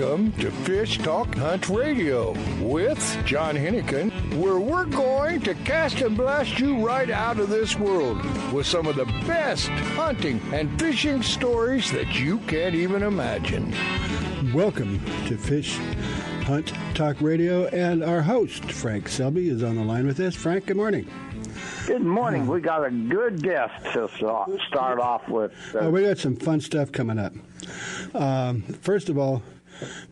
Welcome to Fish Talk Hunt Radio with John Hennigan, where we're going to cast and blast you right out of this world with some of the best hunting and fishing stories that you can't even imagine. Welcome to Fish Hunt Talk Radio, and our host, Frank Selby, is on the line with us. Frank, good morning. Good morning. We got a good guest to start off with. We got some fun stuff coming up. First of all,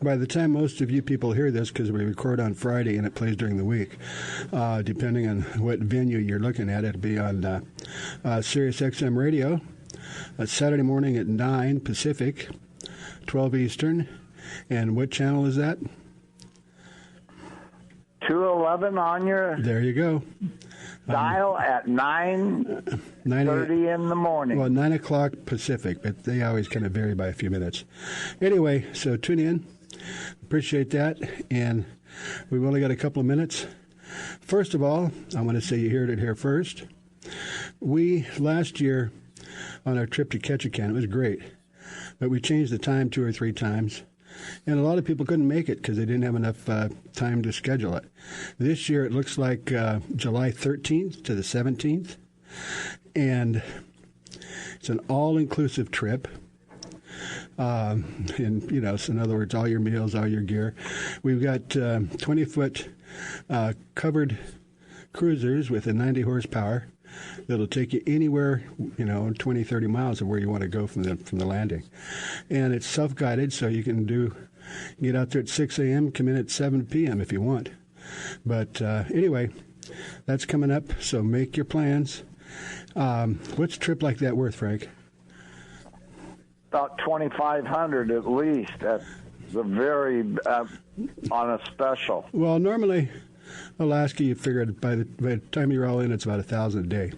by the time most of you people hear this, because we record on Friday and it plays during the week, depending on what venue you're looking at, it'll be on Sirius XM Radio, Saturday morning at 9 Pacific, 12 Eastern. And what channel is that? 211 on your... There you go. Dial at 9:30 in the morning. Well, 9 o'clock Pacific, but they always kind of vary by a few minutes. Anyway, so tune in. Appreciate that. And we've only got a couple of minutes. First of all, I want to say you heard it here first. We, last year, on our trip to Ketchikan, it was great, but we changed the time 2 or 3 times. And a lot of people couldn't make it because they didn't have enough time to schedule it. This year it looks like July 13th to the 17th. And it's an all-inclusive trip. And, you know, so in other words, all your meals, all your gear. We've got 20-foot covered cruisers with a 90 horsepower that'll take you anywhere, 20, 30 miles of where you want to go from the landing. And it's self-guided, so you can get out there at 6 a.m., come in at 7 p.m. if you want. But anyway, that's coming up, so make your plans. What's a trip like that worth, Frank? About $2,500 at least. That's the very on a special. Well, normally Alaska, you figure by the time you're all in, it's about $1,000 a day.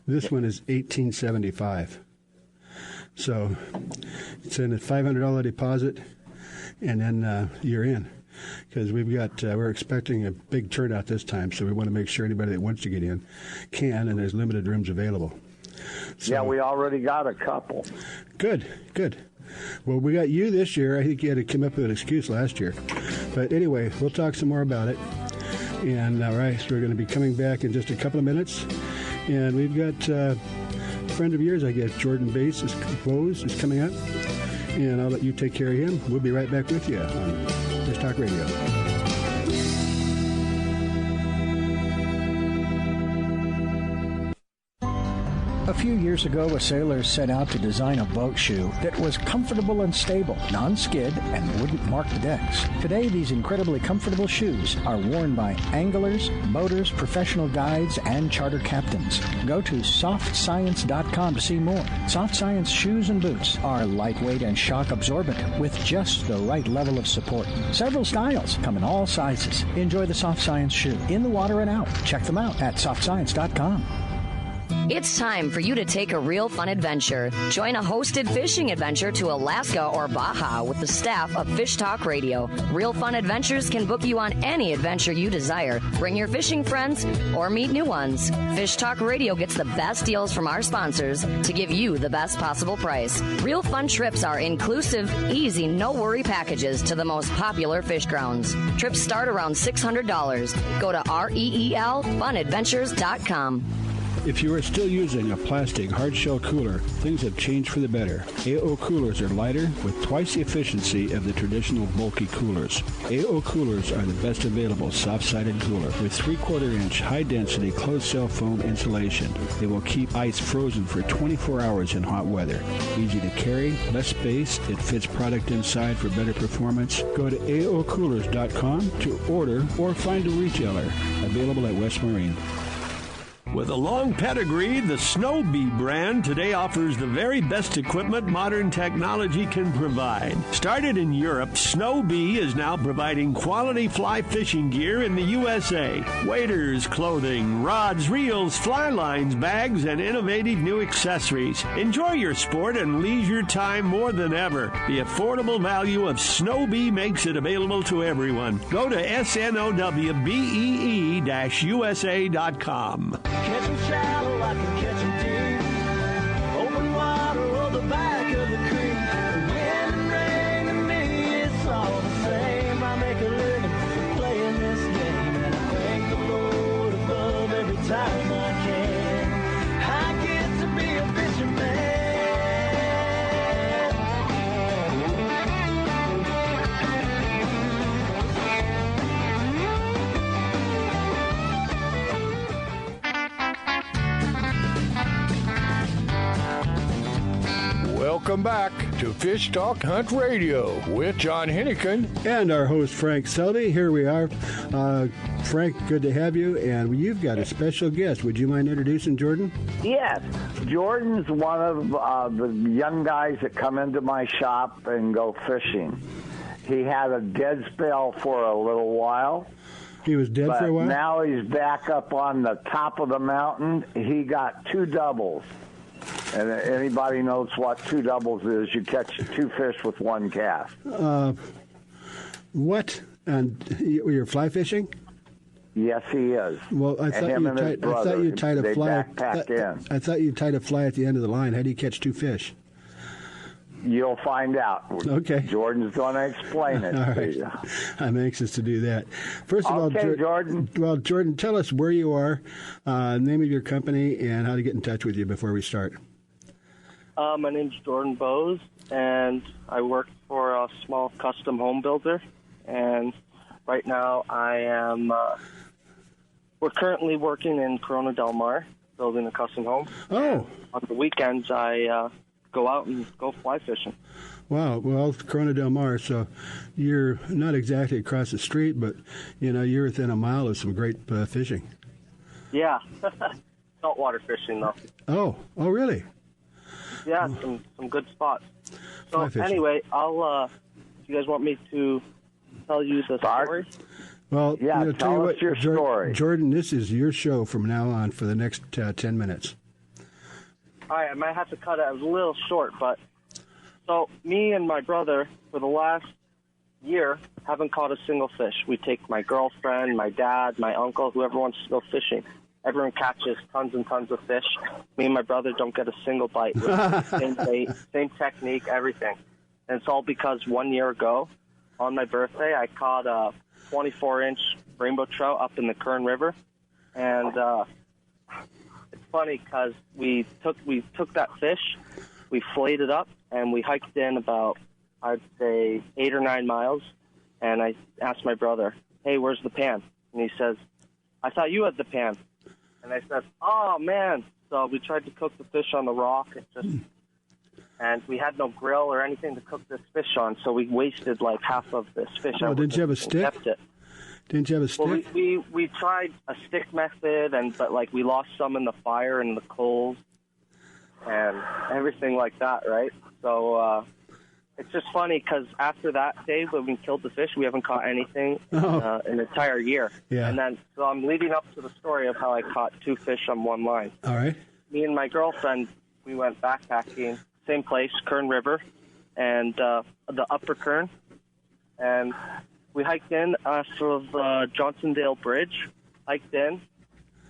This one is $1,875. So it's in a $500 deposit, and then you're in. Because we're expecting a big turnout this time, so we want to make sure anybody that wants to get in can, and there's limited rooms available. So, yeah, we already got a couple. Good. Well, we got you this year. I think you had to come up with an excuse last year. But anyway, we'll talk some more about it. And all right, so we're going to be coming back in just a couple of minutes. And we've got a friend of yours, I guess, Jordan Bose is coming up. And I'll let you take care of him. We'll be right back with you on Fish Talk Radio. A few years ago, a sailor set out to design a boat shoe that was comfortable and stable, non-skid, and wouldn't mark the decks. Today, these incredibly comfortable shoes are worn by anglers, boaters, professional guides, and charter captains. Go to softscience.com to see more. Soft Science shoes and boots are lightweight and shock absorbent with just the right level of support. Several styles come in all sizes. Enjoy the Soft Science shoe in the water and out. Check them out at softscience.com. It's time for you to take a real fun adventure. Join a hosted fishing adventure to Alaska or Baja with the staff of Fish Talk Radio. Real Fun Adventures can book you on any adventure you desire. Bring your fishing friends or meet new ones. Fish Talk Radio gets the best deals from our sponsors to give you the best possible price. Real Fun trips are inclusive, easy, no-worry packages to the most popular fish grounds. Trips start around $600. Go to REELfunadventures.com. If you are still using a plastic hard-shell cooler, things have changed for the better. AO coolers are lighter with twice the efficiency of the traditional bulky coolers. AO coolers are the best available soft-sided cooler with 3/4-inch high-density closed-cell foam insulation. They will keep ice frozen for 24 hours in hot weather. Easy to carry, less space, it fits product inside for better performance. Go to aocoolers.com to order or find a retailer. Available at West Marine. With a long pedigree, the Selby brand today offers the very best equipment modern technology can provide. Started in Europe, Selby is now providing quality fly fishing gear in the USA. Waders, clothing, rods, reels, fly lines, bags, and innovative new accessories. Enjoy your sport and leisure time more than ever. The affordable value of Selby makes it available to everyone. Go to snowbee-usa.com. Catch 'em shallow, I can catch 'em deep. Open water or the back of the creek. The wind and rain to me, it's all welcome back to Fish Talk Hunt Radio with John Hennigan and our host, Frank Selby. Here we are. Frank, good to have you, and you've got a special guest. Would you mind introducing Jordan? Yes. Jordan's one of the young guys that come into my shop and go fishing. He had a dead spell for a little while. He was dead for a while? Now he's back up on the top of the mountain. He got 2 doubles. And anybody knows what 2 doubles is, you catch 2 fish with 1 cast. What? And you're fly fishing? Yes, he is. Well, I thought you tied a fly. I thought you tied a fly at the end of the line. How do you catch 2 fish? You'll find out. Okay. Jordan's going to explain it to you. I'm anxious to do that. First of all, Jordan. Well, Jordan, tell us where you are, name of your company, and how to get in touch with you before we start. My name's Jordan Bose, and I work for a small custom home builder. And right now, we're currently working in Corona Del Mar, building a custom home. Oh. On the weekends, I go out and go fly fishing. Wow. Well, Corona Del Mar, so you're not exactly across the street, but, you're within a mile of some great fishing. Yeah. Saltwater fishing, though. Oh, really? Yeah, some good spots. So anyway, I'll. You guys want me to tell you the story? Well, yeah, tell us your story. Jordan, this is your show from now on for the next 10 minutes. All right, I might have to cut it. I was a little short, but so me and my brother for the last year haven't caught a single fish. We take my girlfriend, my dad, my uncle, whoever wants to go fishing. Everyone catches tons and tons of fish. Me and my brother don't get a single bite. Same bait, same technique, everything. And it's all because 1 year ago, on my birthday, I caught a 24-inch rainbow trout up in the Kern River. And it's funny because we took that fish, we filleted it up, and we hiked in about, I'd say, 8 or 9 miles. And I asked my brother, hey, where's the pan? And he says, I thought you had the pan. And I said, oh, man. So we tried to cook the fish on the rock. And we had no grill or anything to cook this fish on, so we wasted like half of this fish. Oh, didn't you have a stick? Kept it. Didn't you have a stick? Well, we tried a stick method, but we lost some in the fire and the coals and everything like that, right? So it's just funny because after that day when we killed the fish, we haven't caught anything an entire year. Yeah. And then so I'm leading up to the story of how I caught 2 fish on one line. All right. Me and my girlfriend, we went backpacking, same place, Kern River, and the Upper Kern. And we hiked in off of Johnsondale Bridge, hiked in.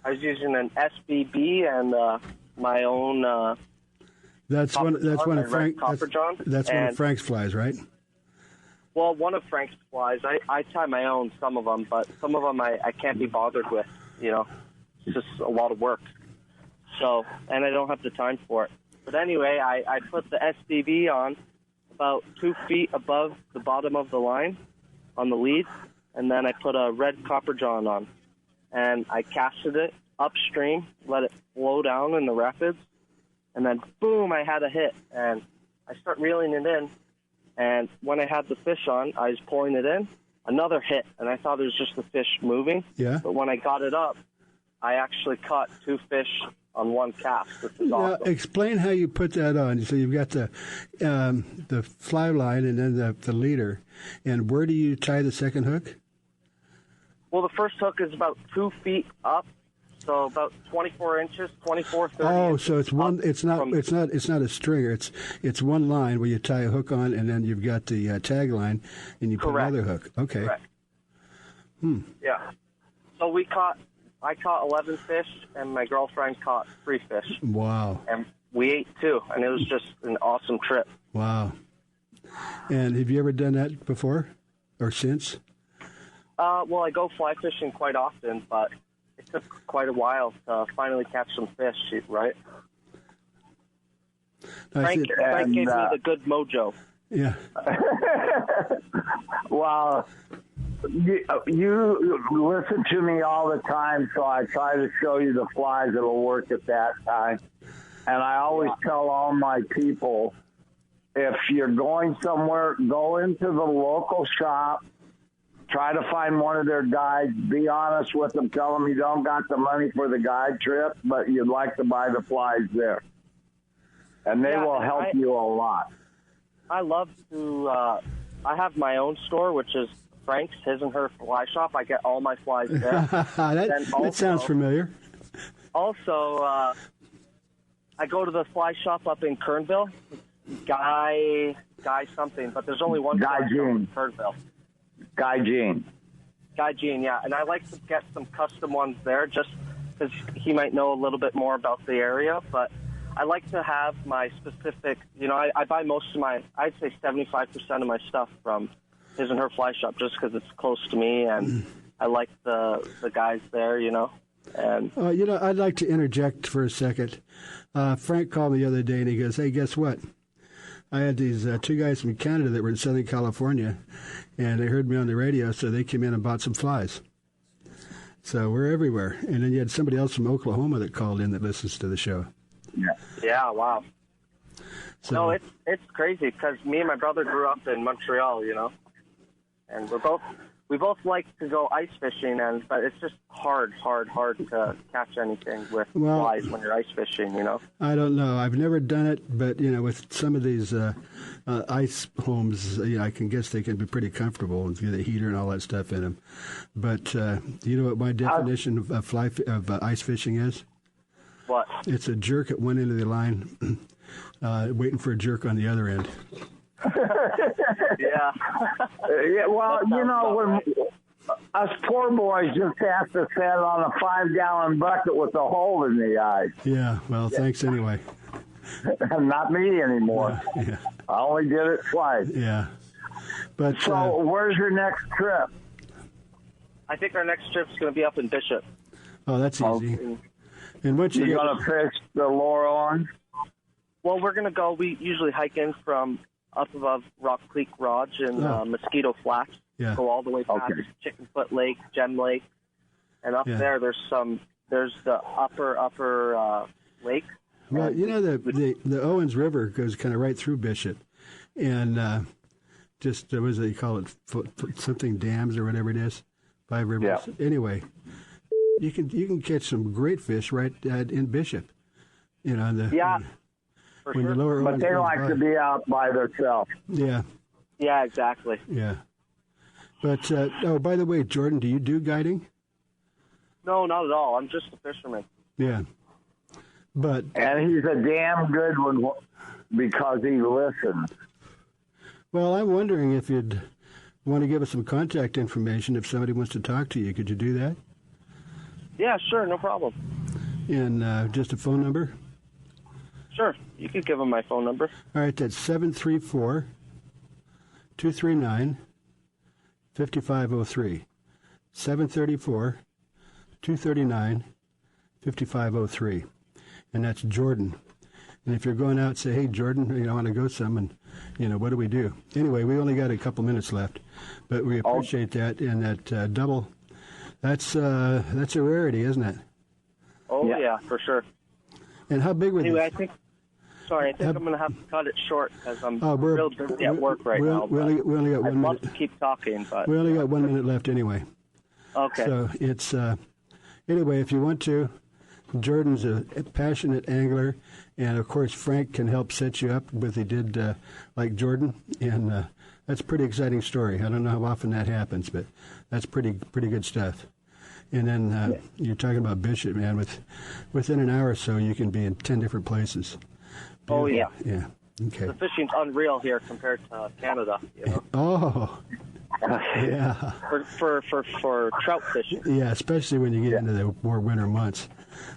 I was using an SBB and my own That's one of Frank's flies, right? Well, one of Frank's flies. I tie my own, some of them, but some of them I can't be bothered with, It's just a lot of work. So, and I don't have the time for it. But anyway, I put the SBB on about 2 feet above the bottom of the line on the lead, and then I put a red copper john on. And I casted it upstream, let it flow down in the rapids, and then, boom, I had a hit. And I start reeling it in, and when I had the fish on, I was pulling it in, another hit, and I thought it was just the fish moving. Yeah. But when I got it up, I actually caught 2 fish on one cast, which is awesome. Explain how you put that on. So you've got the fly line and then the leader. And where do you tie the second hook? Well, the first hook is about 2 feet up, so about 24 inches, 24, 30 Oh, inches so it's one. It's not a stringer. It's one line where you tie a hook on, and then you've got the tag line, and you put another hook. Okay. Correct. Yeah. So I caught 11 fish, and my girlfriend caught 3 fish. Wow. And we ate 2, and it was just an awesome trip. Wow. And have you ever done that before or since? Well, I go fly fishing quite often, but it took quite a while to finally catch some fish, right? Frank gave me the good mojo. Yeah. Well, you listen to me all the time, so I try to show you the flies that'll work at that time. And I always tell all my people if you're going somewhere, go into the local shop. Try to find one of their guides. Be honest with them. Tell them you don't got the money for the guide trip, but you'd like to buy the flies there. And they will help you a lot. I love to, I have my own store, which is Frank's, his and her fly shop. I get all my flies there. that sounds familiar. Also, I go to the fly shop up in Kernville. Guy something, but there's only one Guy fly shop in Kernville. Guy Gene, yeah. And I like to get some custom ones there just because he might know a little bit more about the area. But I like to have my specific, I buy most of I'd say 75% of my stuff from his and her fly shop just because it's close to me and I like the guys there, And I'd like to interject for a second. Frank called me the other day and he goes, "Hey, guess what? I had these two guys from Canada that were in Southern California, and they heard me on the radio, so they came in and bought some flies." So we're everywhere. And then you had somebody else from Oklahoma that called in that listens to the show. Yeah, wow. So, no, it's crazy because me and my brother grew up in Montreal, and we both like to go ice fishing, but it's just hard to catch anything with flies when you're ice fishing, I don't know. I've never done it, but, with some of these ice homes, I can guess they can be pretty comfortable with the heater and all that stuff in them. But do you know what my definition of ice fishing is? What? It's a jerk at one end of the line, waiting for a jerk on the other end. Yeah. Well, when us poor boys just have to sit on a 5-gallon bucket with a hole in the eye. Yeah, well, thanks anyway. Not me anymore. Yeah. I only did it twice. Yeah. But so, where's your next trip? I think our next trip's going to be up in Bishop. Oh, that's easy. Okay. And what you going to fish the Laurel? Well, we're going to go. We usually hike in from up above Rock Creek Lodge and Mosquito Flats. Yeah. Go all the way past Chicken Foot Lake, Gem Lake, and up there. There's the upper lake. Well, the Owens River goes kind of right through Bishop, and just what do they call it? Something dams or whatever it is. 5 rivers. Yeah. Anyway, you can catch some great fish right in Bishop. For when sure. Lower but they like to be out by themselves. Yeah. Yeah, exactly. Yeah. But, by the way, Jordan, do you do guiding? No, not at all. I'm just a fisherman. Yeah. And he's a damn good one because he listens. Well, I'm wondering if you'd want to give us some contact information if somebody wants to talk to you. Could you do that? Yeah, sure. No problem. And just a phone number? Sure. You can give them my phone number. All right, that's 734-239-5503. 734-239-5503. And that's Jordan. And if you're going out, say, "Hey, Jordan, I want to go some," and, what do we do? Anyway, we only got a couple minutes left, but we appreciate that. And that double, that's a rarity, isn't it? Oh, yeah, for sure. And how big were anyway, they? I think I'm going to have to cut it short because I'm real busy at work right now. We only got 1 minute. I'd love to keep talking, but... We only got 1 minute left anyway. Okay. So it's... anyway, if you want to, Jordan's a passionate angler, and, of course, Frank can help set you up with he did like Jordan, and that's a pretty exciting story. I don't know how often that happens, but that's pretty good stuff. And then you're talking about Bishop, man. Within an hour or so, you can be in 10 different places. Oh, yeah. Yeah. Okay. The fishing's unreal here compared to Canada, Oh. Yeah. For trout fishing. Yeah, especially when you get into the more winter months.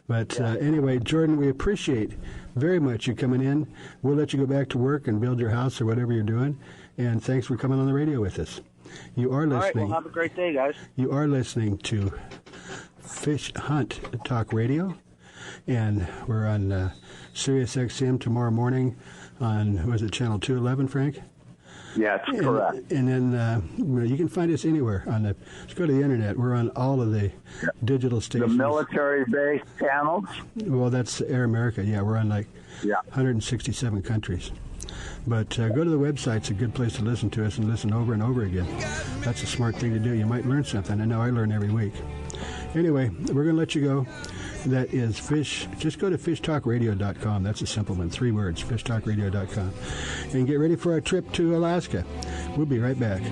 But anyway, Jordan, we appreciate very much you coming in. We'll let you go back to work and build your house or whatever you're doing. And thanks for coming on the radio with us. You are listening. All right, well, have a great day, guys. You are listening to Fish Hunt Talk Radio. And we're on Sirius XM tomorrow morning on, was it Channel 211, Frank? Yeah, that's correct. And then you can find us anywhere. Just go to the internet. We're on all of the digital stations. The military-based channels? Well, that's Air America. Yeah, we're on 167 countries. But go to the website. It's a good place to listen to us and listen over and over again. That's a smart thing to do. You might learn something. I know I learn every week. Anyway, we're going to let you go. That is Fish. Just go to fishtalkradio.com. That's a simple one. 3 words, fishtalkradio.com. And get ready for our trip to Alaska. We'll be right back.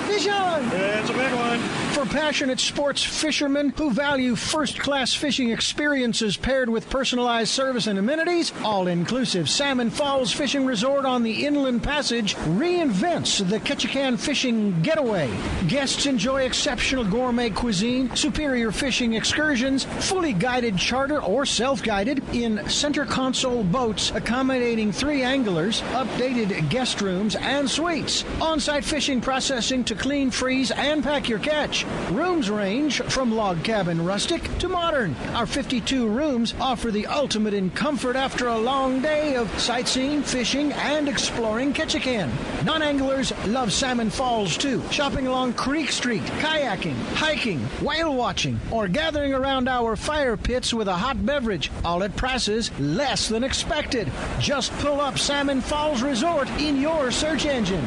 Fish on! It's a big one. For passionate sports fishermen who value first-class fishing experiences paired with personalized service and amenities, all-inclusive Salmon Falls Fishing Resort on the Inland Passage reinvents the Ketchikan fishing getaway. Guests enjoy exceptional gourmet cuisine, superior fishing excursions, fully guided charter or self-guided in center console boats accommodating 3 anglers, updated guest rooms and suites, on-site fishing processing to clean, freeze, and pack your catch. Rooms range from log cabin rustic to modern. Our 52 rooms offer the ultimate in comfort after a long day of sightseeing, fishing, and exploring Ketchikan. Non-anglers love Salmon Falls too, shopping along Creek Street, kayaking, hiking, whale watching, or gathering around our fire pits with a hot beverage, all at prices less than expected. Just pull up Salmon Falls Resort in your search engine.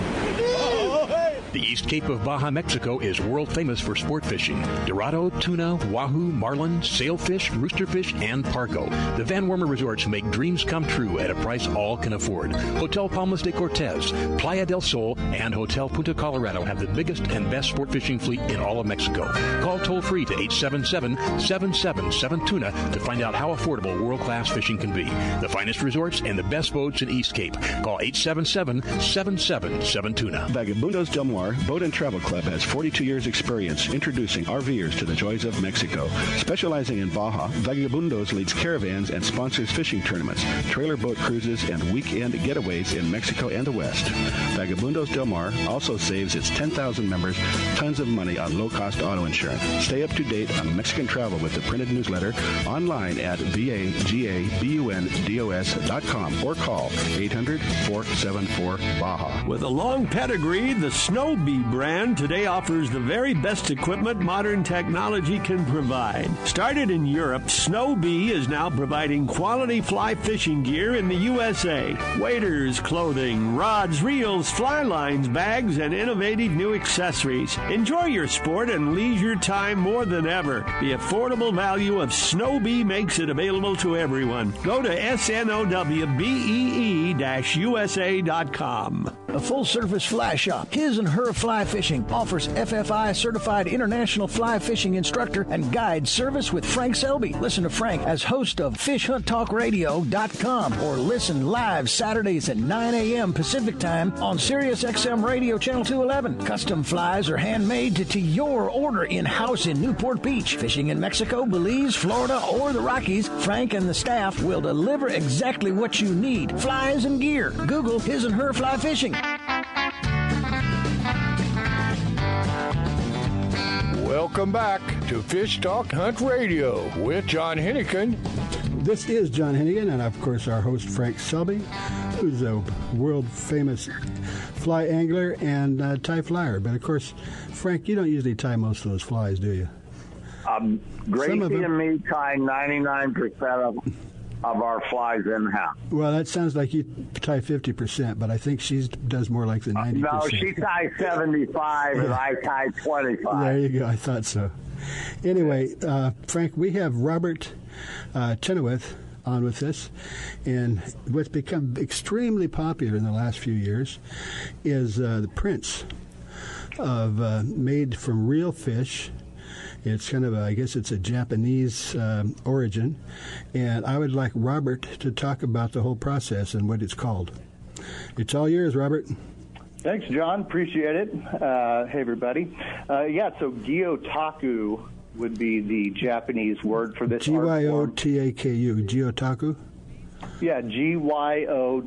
The East Cape of Baja, Mexico is world famous for sport fishing. Dorado, tuna, wahoo, marlin, sailfish, roosterfish, and pargo. The Van Wormer resorts make dreams come true at a price all can afford. Hotel Palmas de Cortez, Playa del Sol, and Hotel Punta Colorado have the biggest and best sport fishing fleet in all of Mexico. Call toll-free to 877-777-TUNA to find out how affordable world-class fishing can be. The finest resorts and the best boats in East Cape. Call 877-777-TUNA. Vagabundos Del Mar Boat and Travel Club has 42 years experience introducing RVers to the joys of Mexico. Specializing in Baja, Vagabundos leads caravans and sponsors fishing tournaments, trailer boat cruises, and weekend getaways in Mexico and the West. Vagabundos Del Mar also saves its 10,000 members tons of money on low-cost auto insurance. Stay up to date on Mexican travel with the printed newsletter online at vagabundos.com or call 800-474-BAJA. With a long pedigree, the Selby brand today offers the very best equipment modern technology can provide. Started in Europe, Selby is now providing quality fly fishing gear in the USA. Waders, clothing, rods, reels, fly lines, bags, and innovative new accessories. Enjoy your sport and leisure time more than ever. The affordable value of Selby makes it available to everyone. Go to snowbee-usa.com. A full-service fly shop, His and Her Fly Fishing, offers FFI-certified international fly fishing instructor and guide service with Frank Selby. Listen to Frank as host of FishHuntTalkRadio.com or listen live Saturdays at 9 a.m. Pacific Time on Sirius XM Radio Channel 211. Custom flies are handmade to your order in-house in Newport Beach. Fishing in Mexico, Belize, Florida, or the Rockies, Frank and the staff will deliver exactly what you need. Flies and gear. Google His and Her Fly Fishing. Welcome back to Fish Talk Hunt Radio with John Hennigan. This is John Hennigan, and of course our host Frank Selby, who's a world-famous fly angler and tie flyer. But of course, Frank, you don't usually tie most of those flies, do you? Gracie and me tie 99% of our flies in-house. Well, that sounds like you tie 50%, but I think she does more like the 90%. No, she ties 75, and I tie 25. There you go. I thought so. Anyway, Frank, we have Robert Chenoweth on with us, and what's become extremely popular in the last few years is the prints of made from real fish. It's kind of I guess it's a Japanese origin, and I would like Robert to talk about the whole process and what it's called. It's all yours, Robert. Thanks, John. Appreciate it. Hey, everybody. So Gyotaku would be the Japanese word for this. Gyotaku. Gyotaku? Yeah, Gyotaku.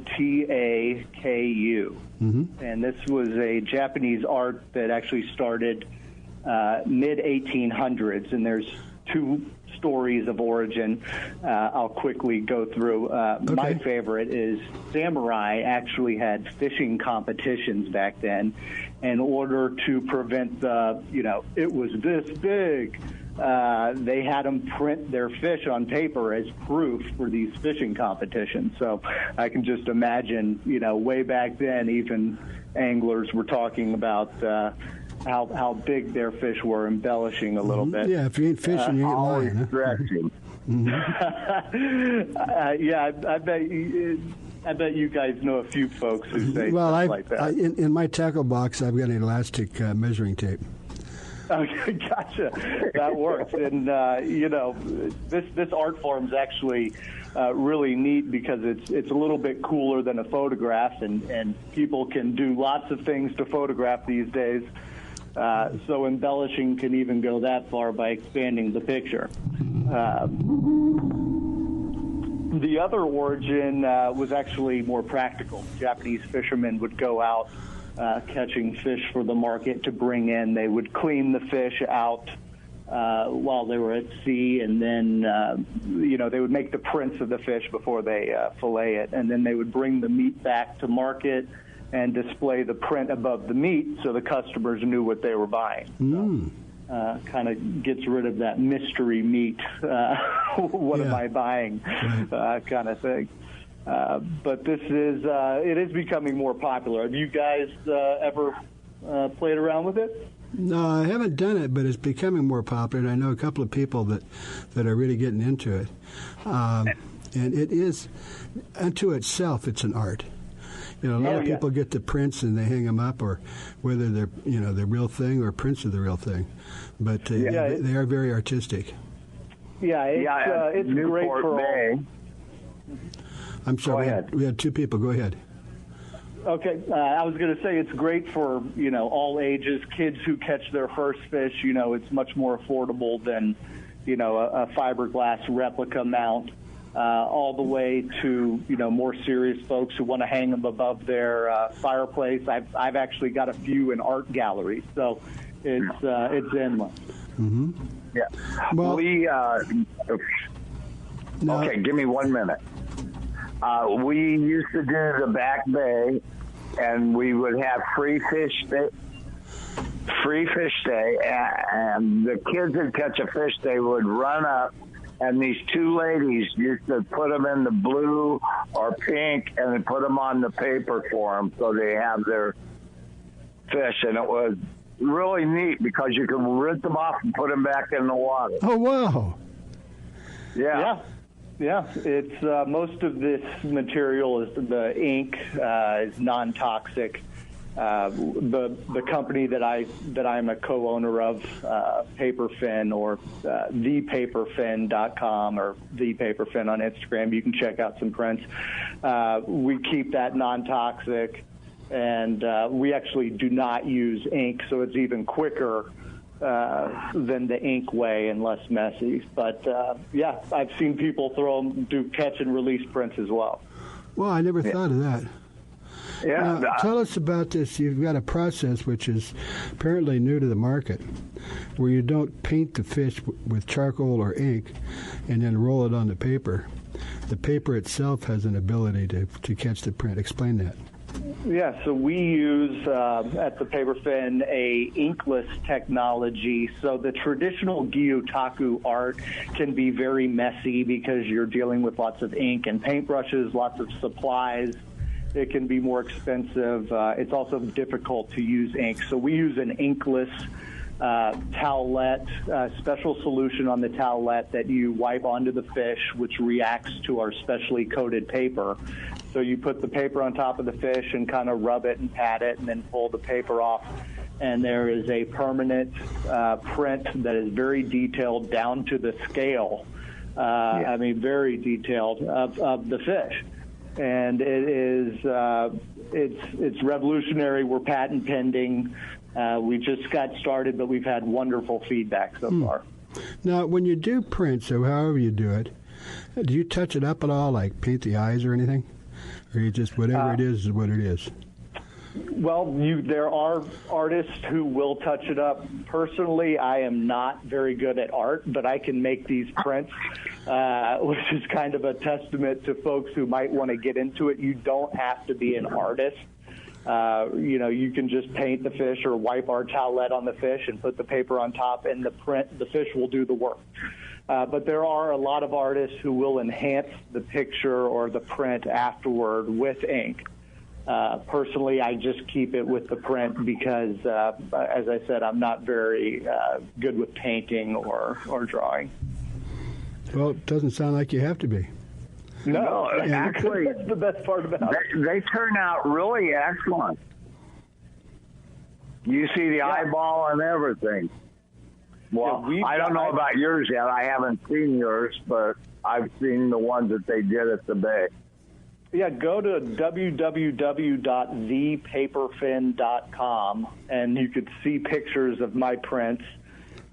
Mm-hmm. And this was a Japanese art that actually started mid-1800s, and there's two stories of origin. I'll quickly go through. Okay. My favorite is Samurai actually had fishing competitions back then. In order to prevent it was this big, they had them print their fish on paper as proof for these fishing competitions. So I can just imagine, way back then, even anglers were talking about how big their fish were, embellishing a little bit. Yeah, if you ain't fishing, you ain't lying. I bet you guys know a few folks who say stuff like that. In my tackle box, I've got an elastic measuring tape. Okay, gotcha. That works. And, this art form is actually really neat because it's a little bit cooler than a photograph, and people can do lots of things to photograph these days. So embellishing can even go that far by expanding the picture. The other origin was actually more practical. Japanese fishermen would go out catching fish for the market to bring in. They would clean the fish out while they were at sea, and then they would make the prints of the fish before they fillet it, and then they would bring the meat back to market and display the print above the meat so the customers knew what they were buying. So, kind of gets rid of that mystery meat, what am I buying kind of thing. But it is becoming more popular. Have you guys ever played around with it? No, I haven't done it, but it's becoming more popular. And I know a couple of people that are really getting into it. And it is, unto itself, it's an art. A lot of people get the prints and they hang them up, or whether they're the real thing or prints of the real thing. But they are very artistic. Yeah, it's great for all. I'm sorry, we had two people. Go ahead. Okay, I was going to say it's great for all ages. Kids who catch their first fish, it's much more affordable than a fiberglass replica mount. All the way to more serious folks who want to hang them above their fireplace. I've actually got a few in art galleries, so it's endless. Mm-hmm. Yeah. Well, okay, give me 1 minute. We used to do the back bay, and we would have free fish day, and the kids would catch a fish. They would run up. And these two ladies used to put them in the blue or pink and then put them on the paper for them so they have their fish. And it was really neat because you could rinse them off and put them back in the water. Oh, wow. Yeah. It's most of this material is the ink is non-toxic. The company that I'm a co-owner of, Paperfin, or thepaperfin.com or thepaperfin on Instagram. You can check out some prints. We keep that non-toxic, and we actually do not use ink, so it's even quicker than the ink way and less messy. But I've seen people do catch and release prints as well. Well, I never thought of that. Yeah. Now, tell us about this. You've got a process which is apparently new to the market, where you don't paint the fish with charcoal or ink and then roll it on the paper. The paper itself has an ability to catch the print. Explain that. Yeah, so we use at the Paperfin a inkless technology. So the traditional Gyotaku art can be very messy because you're dealing with lots of ink and paintbrushes, lots of supplies. It can be more expensive. It's also difficult to use ink. So we use an inkless towelette, special solution on the towelette that you wipe onto the fish, which reacts to our specially coated paper. So you put the paper on top of the fish and kind of rub it and pat it and then pull the paper off. And there is a permanent print that is very detailed down to the scale. I mean, very detailed of the fish. And it is it's revolutionary. We're patent pending. We just got started, but we've had wonderful feedback so far. Now, when you do prints, or however you do it, do you touch it up at all, like paint the eyes or anything? Or you just, whatever it is what it is? Well, there are artists who will touch it up. Personally, I am not very good at art, but I can make these prints, which is kind of a testament to folks who might want to get into it. You don't have to be an artist. You can just paint the fish or wipe our towelette on the fish and put the paper on top, and the fish will do the work. But there are a lot of artists who will enhance the picture or the print afterward with ink. Personally, I just keep it with the print because, as I said, I'm not very good with painting or drawing. Well, it doesn't sound like you have to be. No, actually, that's the best part about it. They turn out really excellent. You see the eyeball and everything. Well, I don't know about yours yet. I haven't seen yours, but I've seen the ones that they did at the Bay. Yeah, go to www.thepaperfin.com, and you could see pictures of my prints.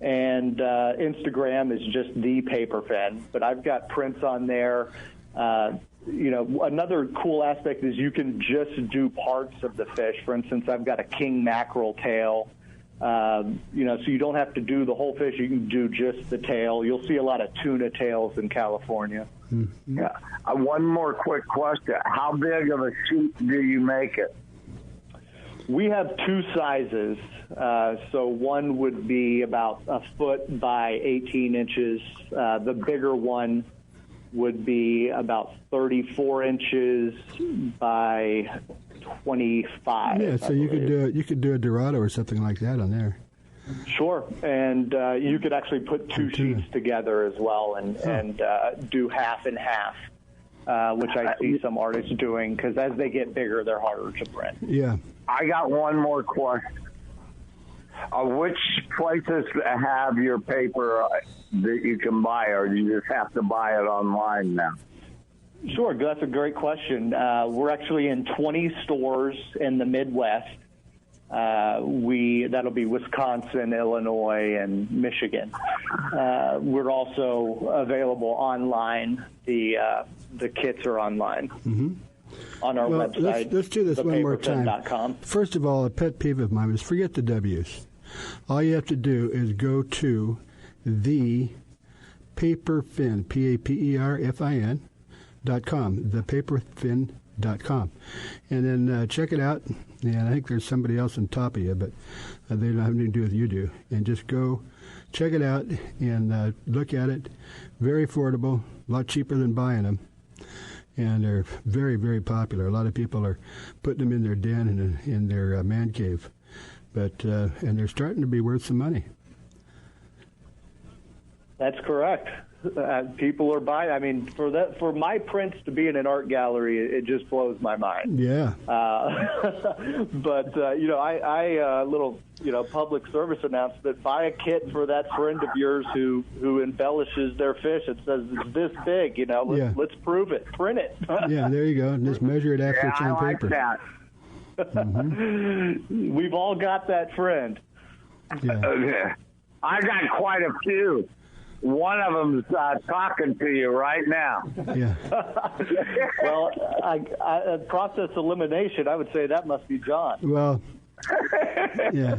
And Instagram is just The Paperfin, but I've got prints on there. Another cool aspect is you can just do parts of the fish. For instance, I've got a king mackerel tail. So you don't have to do the whole fish. You can do just the tail. You'll see a lot of tuna tails in California. Mm-hmm. Yeah. One more quick question. How big of a sheet do you make it? We have two sizes. So one would be about a foot by 18 inches. The bigger one would be about 34 inches by 25. Yeah, so you could do a Dorado or something like that on there. Sure, and you could actually put two sheets together as well and do half and half, which I see some artists doing because as they get bigger, they're harder to print. Yeah. I got one more question. Which places have your paper that you can buy, or do you just have to buy it online now? Sure, that's a great question. We're actually in 20 stores in the Midwest. That'll be Wisconsin, Illinois, and Michigan. We're also available online. The kits are online on our website. Let's do this one more time. First of all, a pet peeve of mine is forget the W's. All you have to do is go to the Paperfin, PAPERFIN.com, thepaperfin.com, and then check it out. And I think there's somebody else on top of you, but they don't have anything to do with you do. And just go check it out and look at it. Very affordable, a lot cheaper than buying them. And they're very, very popular. A lot of people are putting them in their den and in their man cave. But and they're starting to be worth some money. That's correct. People are buying. I mean, for my prints to be in an art gallery, it just blows my mind. Yeah. But I little public service announcement: buy a kit for that friend of yours who embellishes their fish. It says it's this big. Let's prove it. Print it. Yeah, there you go. And just measure it after it's on paper. That. Mm-hmm. We've all got that friend. Yeah. I got quite a few. One of them's talking to you right now. Yeah. Well, I process elimination, I would say that must be John. Well, yeah.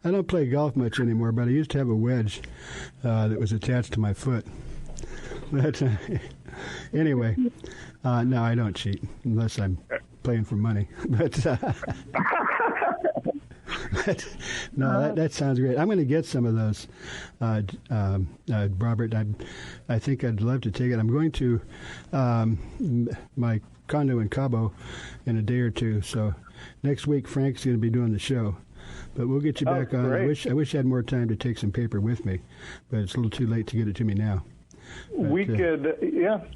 I don't play golf much anymore, but I used to have a wedge that was attached to my foot. But anyway, no, I don't cheat unless I'm playing for money. But no, that sounds great. I'm going to get some of those, Robert. I think I'd love to take it. I'm going to my condo in Cabo in a day or two. So next week, Frank's going to be doing the show. But we'll get you back on. Great. I wish I had more time to take some paper with me, but it's a little too late to get it to me now. But, we could,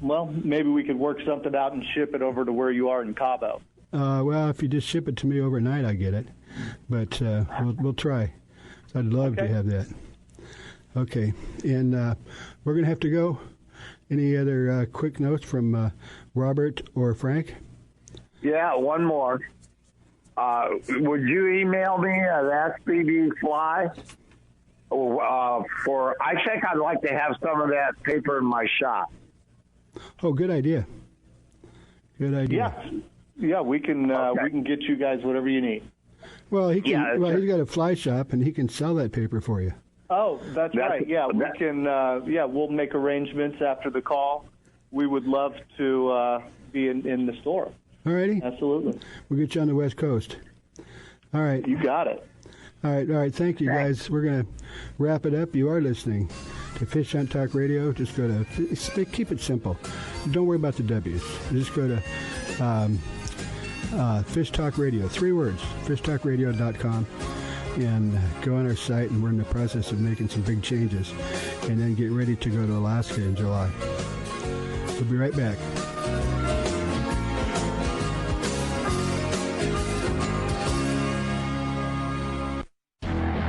well, maybe we could work something out and ship it over to where you are in Cabo. Well, if you just ship it to me overnight, I get it. But we'll try. I'd love to have that. Okay, and we're going to have to go. Any other quick notes from Robert or Frank? Yeah, one more. Would you email me at SBDFly? I think I'd like to have some of that paper in my shop. Oh, good idea. Good idea. Yeah. Yeah, we can get you guys whatever you need. Well, he's got a fly shop, and he can sell that paper for you. Oh, that's right. Yeah, we can. We'll make arrangements after the call. We would love to be in the store. All righty. Absolutely. We'll get you on the West Coast. All right. You got it. All right. Thank you, guys. We're going to wrap it up. You are listening to Fish Hunt Talk Radio. Just go to, keep it simple. Don't worry about the W's. Just go to Fish Talk Radio, 3 words, fishtalkradio.com, and go on our site, and we're in the process of making some big changes, and then get ready to go to Alaska in July. We'll be right back.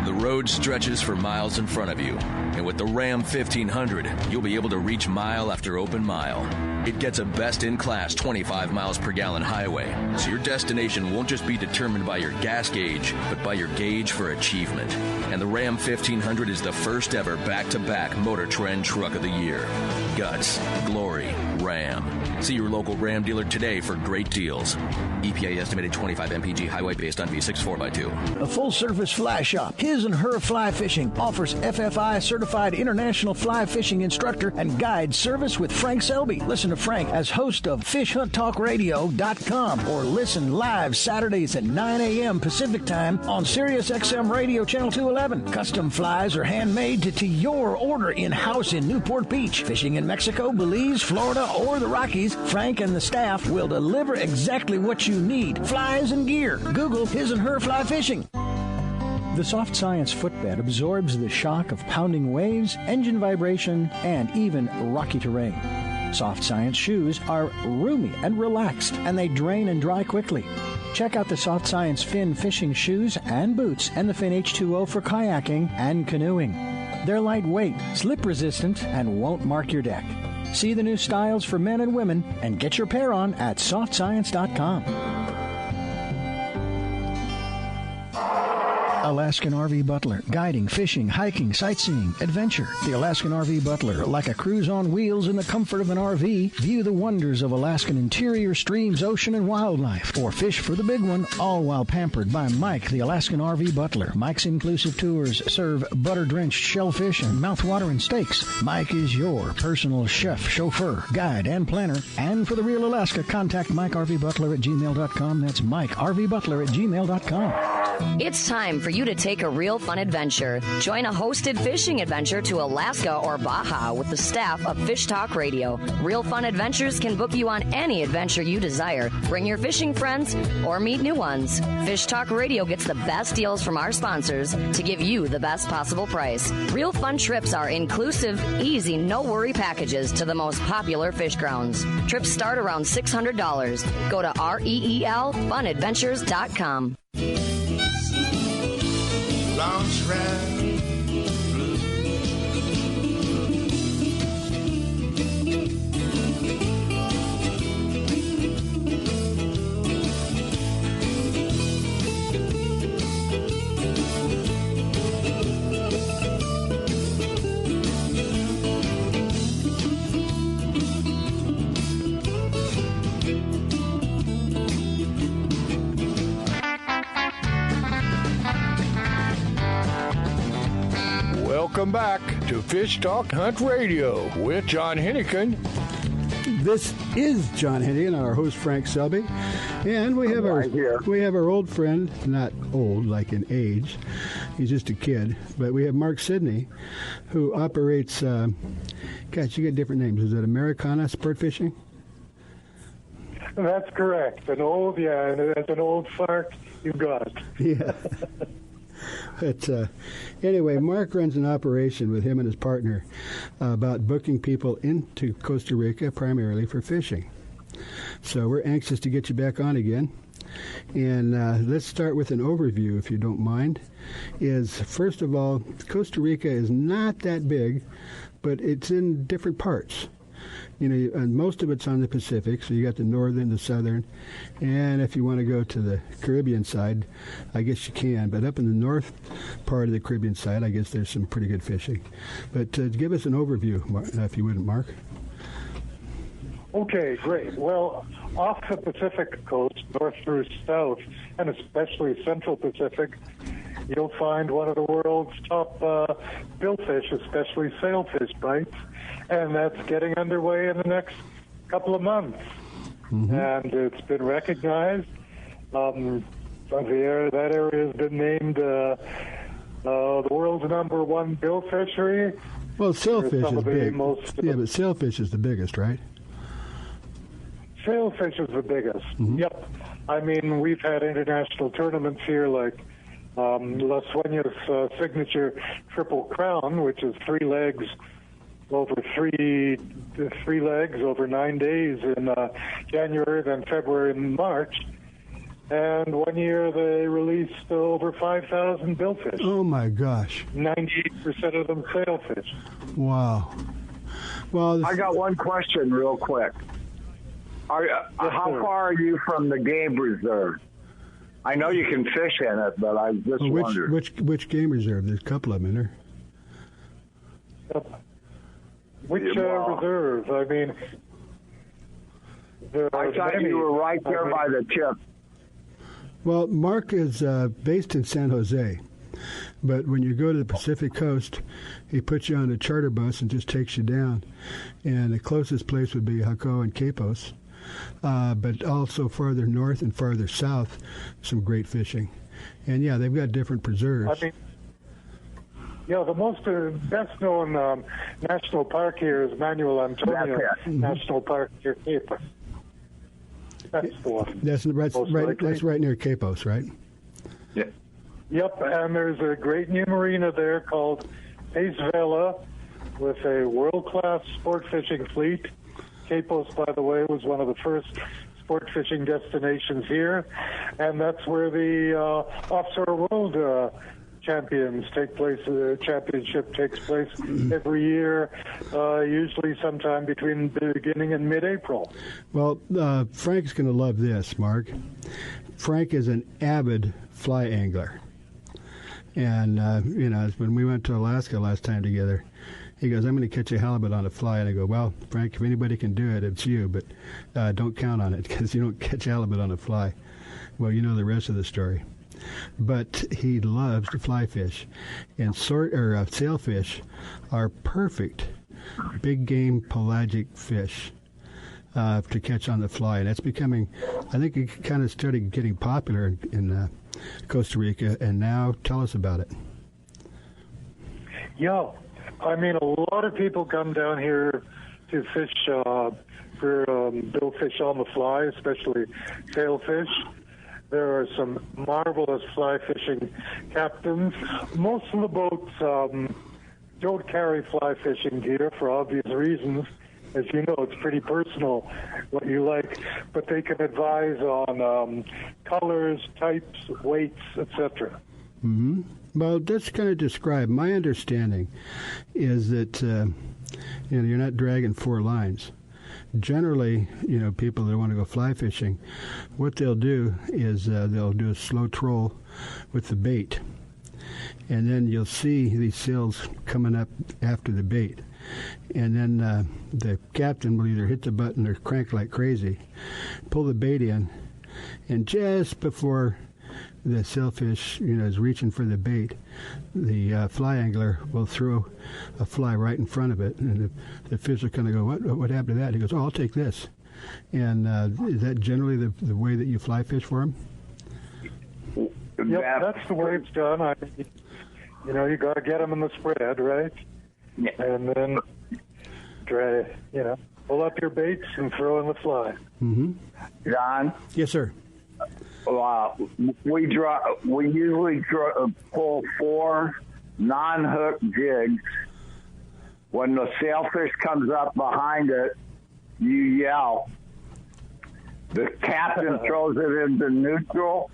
The road stretches for miles in front of you, and with the Ram 1500, you'll be able to reach mile after open mile. It gets a best-in-class 25 miles per gallon highway, so your destination won't just be determined by your gas gauge, but by your gauge for achievement. And the Ram 1500 is the first ever back-to-back Motor Trend Truck of the Year. Guts, glory, Ram. See your local Ram dealer today for great deals. EPA estimated 25 mpg highway based on V6 4x2. A full-service fly shop, His and Her Fly Fishing, offers FFI certified international fly fishing instructor and guide service with Frank Selby. Listen to Frank as host of FishHuntTalkRadio.com or listen live Saturdays at 9 a.m. Pacific Time on Sirius XM Radio Channel 211. Custom flies are handmade to your order in-house in Newport Beach. Fishing in Mexico, Belize, Florida, or the Rockies, Frank and the staff will deliver exactly what you need. Flies and gear. Google His and Her Fly Fishing. The Soft Science footbed absorbs the shock of pounding waves, engine vibration, and even rocky terrain. Soft Science shoes are roomy and relaxed, and they drain and dry quickly. Check out the Soft Science Fin fishing shoes and boots and the Fin H2O for kayaking and canoeing. They're lightweight, slip-resistant, and won't mark your deck. See the new styles for men and women and get your pair on at softscience.com. Alaskan RV Butler. Guiding, fishing, hiking, sightseeing, adventure. The Alaskan RV Butler. Like a cruise on wheels in the comfort of an RV, view the wonders of Alaskan interior, streams, ocean, and wildlife. Or fish for the big one, all while pampered by Mike, the Alaskan RV Butler. Mike's inclusive tours serve butter-drenched shellfish and mouth-watering steaks. Mike is your personal chef, chauffeur, guide, and planner. And for the real Alaska, contact MikeRVButler at gmail.com. That's MikeRVButler at gmail.com. It's time for you to take a real fun adventure. Join a hosted fishing adventure to Alaska or Baja with the staff of Fish Talk Radio. Real Fun Adventures can book you on any adventure you desire. Bring your fishing friends or meet new ones. Fish Talk Radio gets the best deals from our sponsors to give you the best possible price. Real Fun trips are inclusive, easy, no-worry packages to the most popular fish grounds. Trips start around $600. Go to REELFunadventures.com. Lounge ride blue. Welcome back to Fish Talk Hunt Radio with John Hennigan. This is John Hennigan, our host Frank Selby, and we have our old friend, not old like in age, he's just a kid, but we have Mark Sidney, who operates. Gosh, you get different names. Is it Americana Sport Fishing? That's correct. An old fart. You got it. Yeah. But anyway, Mark runs an operation with him and his partner about booking people into Costa Rica primarily for fishing. So we're anxious to get you back on again. And let's start with an overview, if you don't mind. First of all, Costa Rica is not that big, but it's in different parts. And most of it's on the Pacific, so you got the northern, the southern, and if you want to go to the Caribbean side, I guess you can. But up in the north part of the Caribbean side, I guess there's some pretty good fishing. But give us an overview, if you wouldn't, Mark. Okay, great. Well, off the Pacific coast, north through south, and especially Central Pacific, you'll find one of the world's top billfish, especially sailfish bites, and that's getting underway in the next couple of months. Mm-hmm. And it's been recognized. That area has been named the world's #1 bill fishery. Well, sailfish is big. But sailfish is the biggest, right? Sailfish is the biggest. Mm-hmm. Yep. I mean, we've had international tournaments here like Las Sueñas Signature Triple Crown, which is 3 legs over 3 legs over 9 days in January, then February and March. And one year they released over 5,000 billfish. Oh, my gosh. 98% of them sailfish. Wow. Well, I got one question real quick. How far are you from the game reserve? I know you can fish in it, but I just wondered. Which game reserve? There's a couple of them in there. Which reserve? I mean, I thought you were right there by the tip. Well, Mark is based in San Jose, but when you go to the Pacific coast, he puts you on a charter bus and just takes you down. And the closest place would be Jaco and Capos, but also farther north and farther south, some great fishing. And, yeah, they've got different preserves. I mean, the best-known national park here is Manuel Antonio National Park near Capos. That's the one. That's right near Capos, right? Yeah. Yep, and there's a great new marina there called Pace Vela with a world-class sport fishing fleet. Capos, by the way, was one of the first sport fishing destinations here, and that's where the Offshore World Champions take place. The championship takes place every year, usually sometime between the beginning and mid-April. Well, Frank's going to love this, Mark. Frank is an avid fly angler. And, when we went to Alaska last time together, he goes, I'm going to catch a halibut on a fly. And I go, well, Frank, if anybody can do it, it's you. But don't count on it because you don't catch halibut on a fly. Well, you know the rest of the story. But he loves to fly fish, and sailfish are perfect big game pelagic fish to catch on the fly, and that's becoming. I think it kind of started getting popular in Costa Rica, and now tell us about it. Yeah, I mean a lot of people come down here to fish for billfish on the fly, especially sailfish. There are some marvelous fly fishing captains. Most of the boats don't carry fly fishing gear for obvious reasons. As you know, it's pretty personal what you like, but they can advise on colors, types, weights, etc. Mm-hmm. Well, that's kind of describe. My understanding is that you're not dragging 4 lines. Generally, people that want to go fly fishing, what they'll do is they'll do a slow troll with the bait. And then you'll see these sails coming up after the bait. And then the captain will either hit the button or crank like crazy, pull the bait in, and just before the sailfish, is reaching for the bait, the fly angler will throw a fly right in front of it, and the fish are kind of go, what happened to that? He goes, I'll take this. And is that generally the way that you fly fish for them? Yep, that's the way it's done. You got to get them in the spread, right? Yeah. And then try, pull up your baits and throw in the fly. Mm-hmm. John? Yes, sir. We usually pull 4 non-hook jigs. When the sailfish comes up behind it, you yell. The captain throws it into neutral.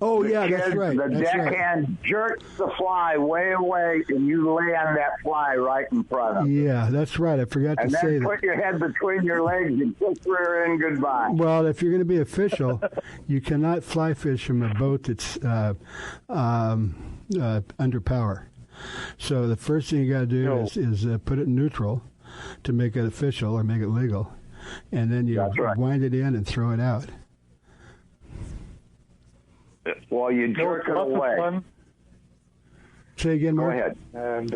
Oh, yeah, that's right. The deckhand jerks the fly way away, and you land that fly right in front of it. Yeah, that's right. I forgot to say that. And then put your head between your legs and kiss rear end goodbye. Well, if you're going to be official, you cannot fly fish from a boat that's under power. So the first thing you got to do is put it in neutral to make it official or make it legal. and then you wind it in and throw it out. Well, you jerk it away. Fun. Say again, Mark. Go ahead. And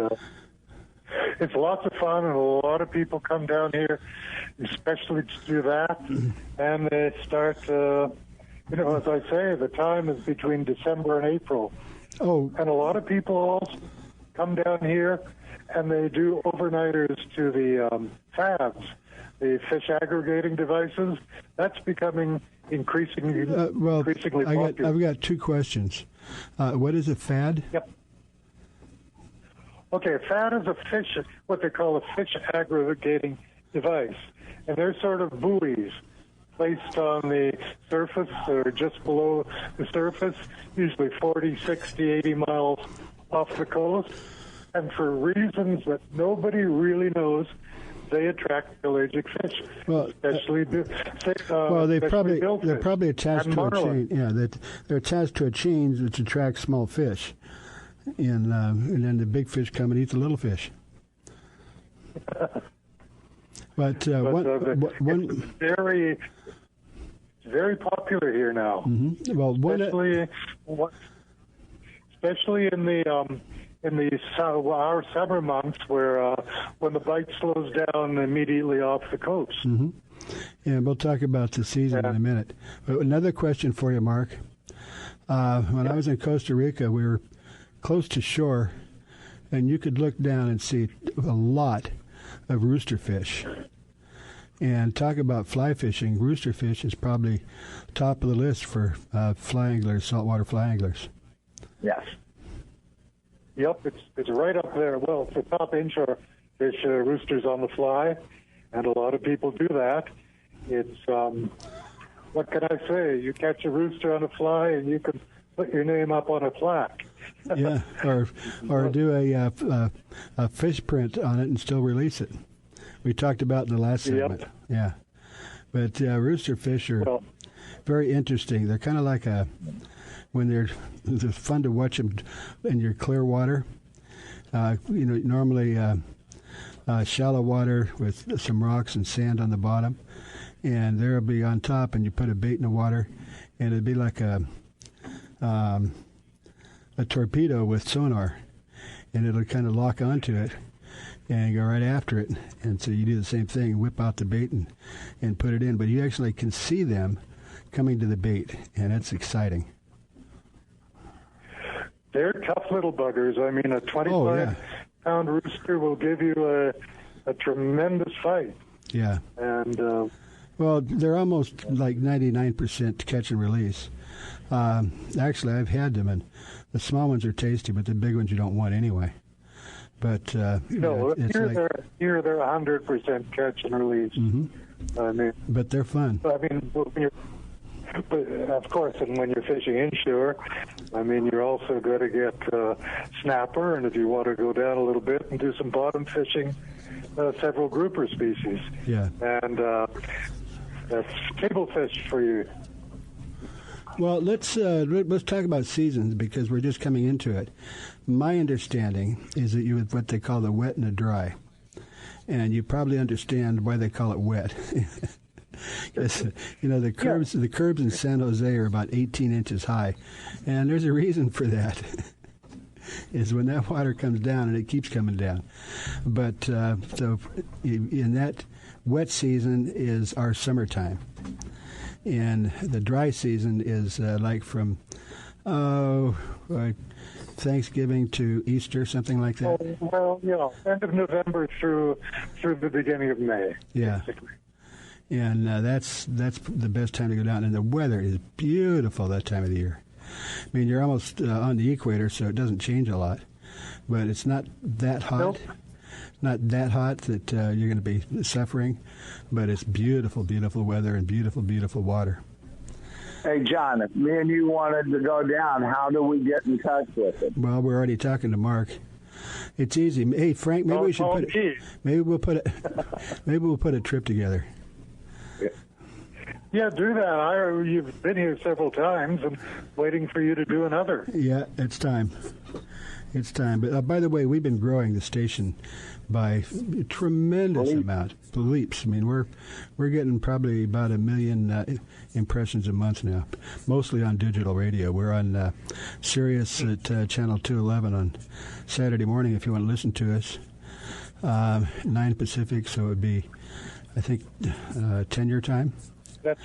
it's lots of fun, and a lot of people come down here, especially to do that. And they start, as I say, the time is between December and April. Oh. And a lot of people also come down here, and they do overnighters to the FADs, the fish aggregating devices. That's becoming increasingly popular. I've got two questions. What is a FAD? Yep. Okay, a FAD is what they call a fish aggregating device. And they're sort of buoys placed on the surface or just below the surface, usually 40, 60, 80 miles off the coast. And for reasons that nobody really knows, they attract pelagic fish, especially they're probably attached to a chain. Yeah, they're attached to a chain which attracts small fish, and then the big fish come and eat the little fish. But it's very popular here now. Mm-hmm. Well, especially in our summer months, where when the bite slows down immediately off the coast. Mm-hmm. Yeah, we'll talk about the season in a minute. But another question for you, Mark. When I was in Costa Rica, we were close to shore, and you could look down and see a lot of roosterfish. And talk about fly fishing. Roosterfish is probably top of the list for fly anglers, saltwater fly anglers. Yes. Yep, it's right up there. Well, it's the top inshore fish, roosters on the fly, and a lot of people do that. It's, what can I say? You catch a rooster on a fly, and you can put your name up on a plaque. Yeah, or do a fish print on it and still release it. We talked about in the last segment. Yep. Yeah, but roosterfish are very interesting. They're kind of like it's fun to watch them in your clear water. Normally shallow water with some rocks and sand on the bottom, and they'll be on top, and you put a bait in the water, and it'd be like a torpedo with sonar, and it'll kind of lock onto it and go right after it. And so you do the same thing, whip out the bait and put it in, but you actually can see them coming to the bait, and it's exciting. They're tough little buggers. I mean, a 25-pound rooster will give you a tremendous fight. Yeah. And well, they're almost like 99% catch and release. Actually, I've had them, and the small ones are tasty, but the big ones you don't want anyway. But they're 100% catch and release. Mm-hmm. I mean, but they're fun. I mean, but of course, and when you're fishing inshore, I mean, you're also going to get snapper, and if you want to go down a little bit and do some bottom fishing, several grouper species. Yeah. And that's table fish for you. Well, let's talk about seasons, because we're just coming into it. My understanding is that you have what they call the wet and the dry, and you probably understand why they call it wet. The curbs in San Jose are about 18 inches high, and there's a reason for that. Is when that water comes down, and it keeps coming down. But so in that wet season is our summertime, and the dry season is like from Thanksgiving to Easter, something like that. Well, end of November through the beginning of May. Yeah. Basically. And that's the best time to go down. And the weather is beautiful that time of the year. I mean, you're almost on the equator, so it doesn't change a lot. But it's not that hot. Nope. Not that hot that you're going to be suffering. But it's beautiful, beautiful weather and beautiful, beautiful water. Hey, John, if me and you wanted to go down, how do we get in touch with it? Well, we're already talking to Mark. It's easy. Hey, Frank, maybe we should maybe we'll put a trip together. Yeah, do that. You've been here several times, and waiting for you to do another. Yeah, it's time. It's time. But by the way, we've been growing the station by a tremendous amount, leaps. I mean, we're getting probably about 1 million impressions a month now, mostly on digital radio. We're on Sirius at channel 211 on Saturday morning if you want to listen to us. 9 Pacific, so it would be, I think, 10 your time. That's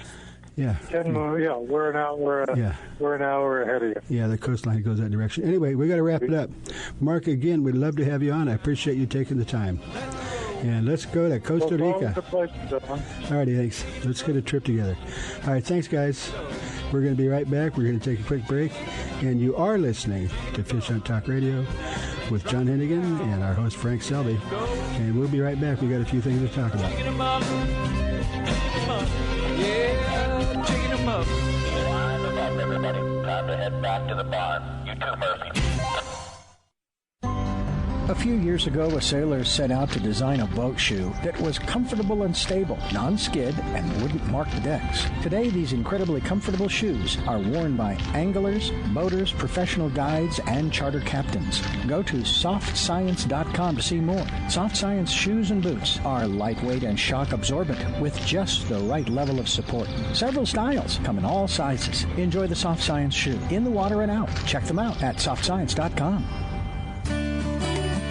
10 more. Yeah, we're an hour. We're an hour ahead of you. Yeah, the coastline goes that direction. Anyway, we got to wrap it up. Mark, again, we'd love to have you on. I appreciate you taking the time. And let's go to Costa Rica. All righty, thanks. Let's get a trip together. All right, thanks, guys. We're going to be right back. We're going to take a quick break. And you are listening to Fish Hunt Talk Radio with John Hennigan and our host, Frank Selby. And we'll be right back. We got a few things to talk about. Yeah, chicken them up. Line them up, everybody. Time to head back to the barn. You too, Murphy. A few years ago, a sailor set out to design a boat shoe that was comfortable and stable, non-skid, and wouldn't mark the decks. Today, these incredibly comfortable shoes are worn by anglers, boaters, professional guides, and charter captains. Go to softscience.com to see more. Soft Science shoes and boots are lightweight and shock absorbent with just the right level of support. Several styles come in all sizes. Enjoy the Soft Science shoe in the water and out. Check them out at softscience.com.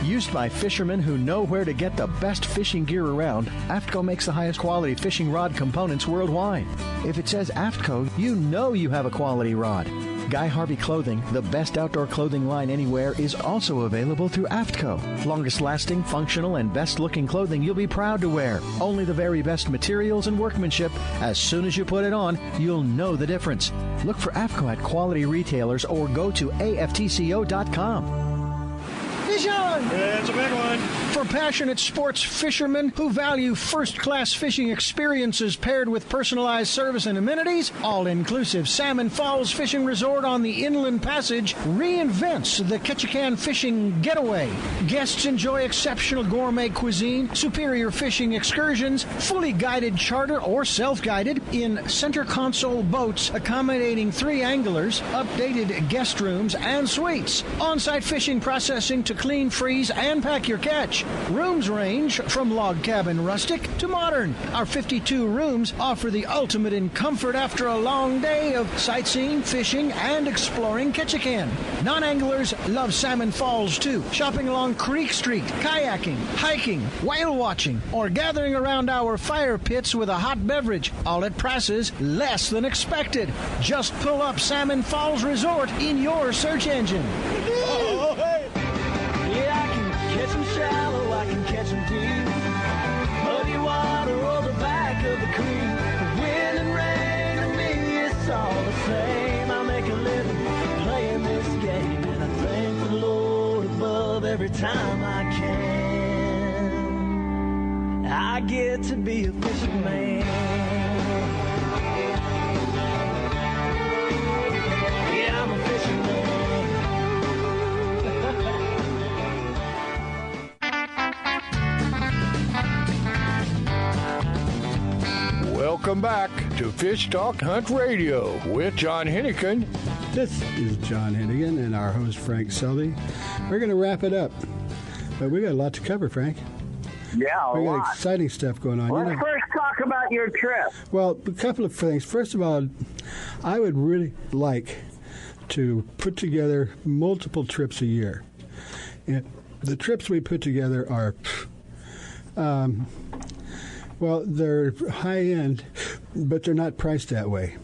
Used by fishermen who know where to get the best fishing gear around, AFTCO makes the highest quality fishing rod components worldwide. If it says AFTCO, you know you have a quality rod. Guy Harvey Clothing, the best outdoor clothing line anywhere, is also available through AFTCO. Longest lasting, functional, and best looking clothing you'll be proud to wear. Only the very best materials and workmanship. As soon as you put it on, you'll know the difference. Look for AFTCO at quality retailers or go to aftco.com. Fish on! It's a big one. For passionate sports fishermen who value first-class fishing experiences paired with personalized service and amenities, all-inclusive Salmon Falls Fishing Resort on the Inland Passage reinvents the Ketchikan fishing getaway. Guests enjoy exceptional gourmet cuisine, superior fishing excursions, fully guided charter or self-guided in center console boats accommodating 3 anglers, updated guest rooms and suites, on-site fishing processing to clean, freeze, and pack your catch. Rooms range from log cabin rustic to modern. Our 52 rooms offer the ultimate in comfort after a long day of sightseeing, fishing, and exploring Ketchikan. Non-anglers love Salmon Falls too, shopping along Creek Street, kayaking, hiking, whale watching, or gathering around our fire pits with a hot beverage, all at prices less than expected. Just pull up Salmon Falls Resort in your search engine. Oh, hey. Yeah, I can catch them shallow, I can catch them deep. Muddy water or the back of the creek. Wind and rain to me, it's all the same. I make a living playing this game, and I thank the Lord above every time I can. I get to be a fishing man. Yeah, I'm a fishing man. Welcome back to Fish Talk Hunt Radio with John Hennigan. This is John Hennigan and our host, Frank Selby. We're going to wrap it up, but we got a lot to cover, Frank. Yeah, we got exciting stuff going on. Let's first talk about your trip. Well, a couple of things. First of all, I would really like to put together multiple trips a year. And the trips we put together are, well, they're high-end, but they're not priced that way.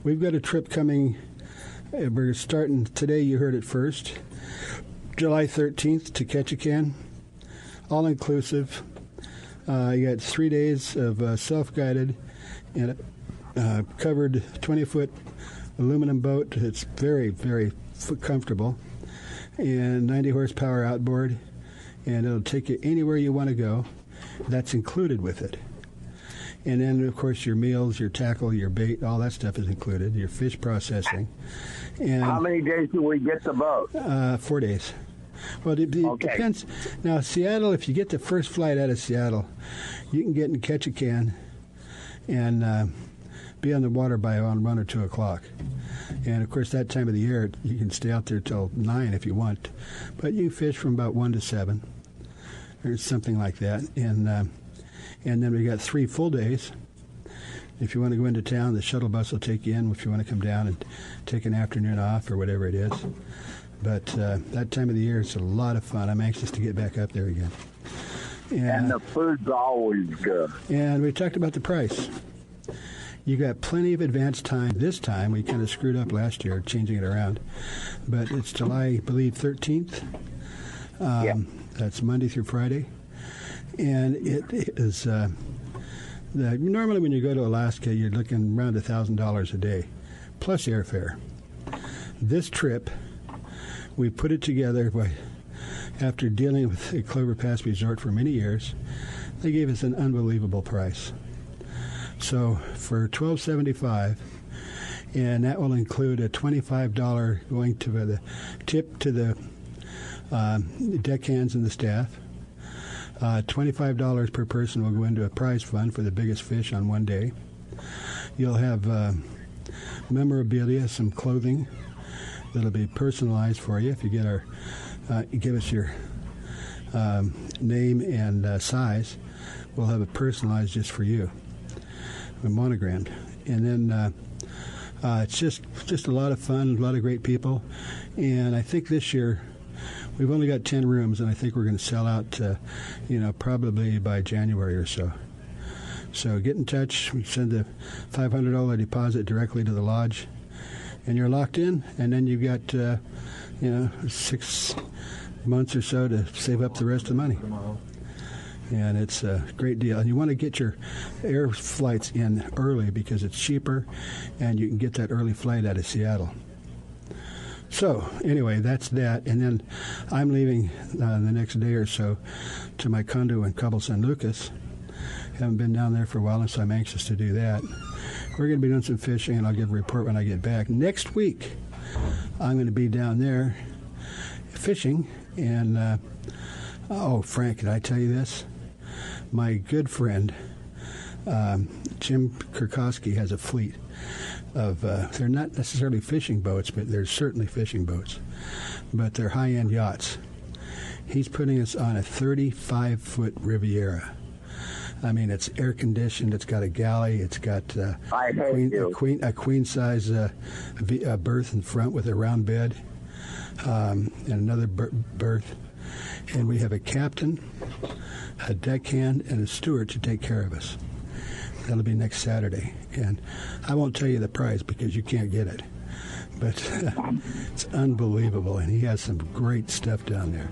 We've got a trip coming. We're starting today. You heard it first. July 13th to Ketchikan, all-inclusive. You got 3 days of self-guided and a covered 20-foot aluminum boat. It's very, very comfortable, and 90 horsepower outboard, and it'll take you anywhere you want to go. That's included with it. And then, of course, your meals, your tackle, your bait, all that stuff is included, your fish processing. And how many days do we get the boat? 4 days. Well, it depends. Now, Seattle, if you get the first flight out of Seattle, you can get in Ketchikan and be on the water by around 1 or 2 o'clock. And, of course, that time of the year, you can stay out there till 9 if you want. But you fish from about 1 to 7 or something like that. And then we got 3 full days. If you want to go into town, the shuttle bus will take you in if you want to come down and take an afternoon off or whatever it is. But that time of the year, it's a lot of fun. I'm anxious to get back up there again. And the food's always good. And we talked about the price. You got plenty of advance time this time. We kind of screwed up last year, changing it around. But it's July, I believe, 13th. That's Monday through Friday. And it is... normally when you go to Alaska, you're looking around $1,000 a day, plus airfare. This trip, we put it together after dealing with the Clover Pass Resort for many years. They gave us an unbelievable price. So for $1,275, and that will include a $25 going to the tip to the deckhands and the staff. $25 per person will go into a prize fund for the biggest fish on one day. You'll have memorabilia, some clothing that'll be personalized for you. If you get give us your name and size, we'll have it personalized just for you, monogrammed. And then it's just a lot of fun, a lot of great people. And I think this year we've only got 10 rooms, and I think we're going to sell out, probably by January or so. So get in touch. We send a $500 deposit directly to the lodge, and you're locked in. And then you've got, 6 months or so to save up the rest of the money. And it's a great deal. And you want to get your air flights in early because it's cheaper, and you can get that early flight out of Seattle. So, anyway, that's that. And then I'm leaving the next day or so to my condo in Cabo San Lucas. Haven't been down there for a while, and so I'm anxious to do that. We're going to be doing some fishing, and I'll give a report when I get back. Next week, I'm going to be down there fishing. And, Frank, did I tell you this? My good friend, Jim Kurkowski, has a fleet of, they're not necessarily fishing boats, but they're certainly fishing boats. But they're high-end yachts. He's putting us on a 35-foot Riviera. I mean, it's air-conditioned. It's got a galley. It's got a queen-size berth in front with a round bed and another berth. And we have a captain, a deckhand, and a steward to take care of us. That'll be next Saturday. And I won't tell you the price because you can't get it. But it's unbelievable, and he has some great stuff down there.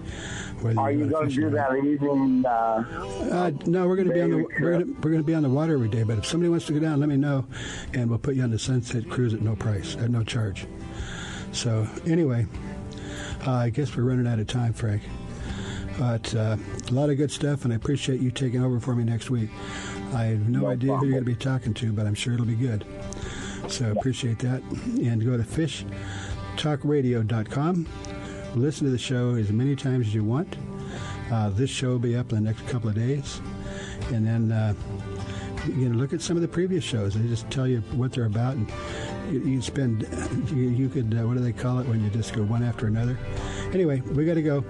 Are you going to do that evening? No, we're going to be we're going to be on the water every day. But if somebody wants to go down, let me know, and we'll put you on the Sunset Cruise at no price, at no charge. So anyway, I guess we're running out of time, Frank. But a lot of good stuff, and I appreciate you taking over for me next week. I have no idea who you're going to be talking to, but I'm sure it'll be good. So appreciate that. And go to fishtalkradio.com. Listen to the show as many times as you want. This show will be up in the next couple of days. And then look at some of the previous shows. They just tell you what they're about. And you could, what do they call it when you just go one after another? Anyway, we got to go.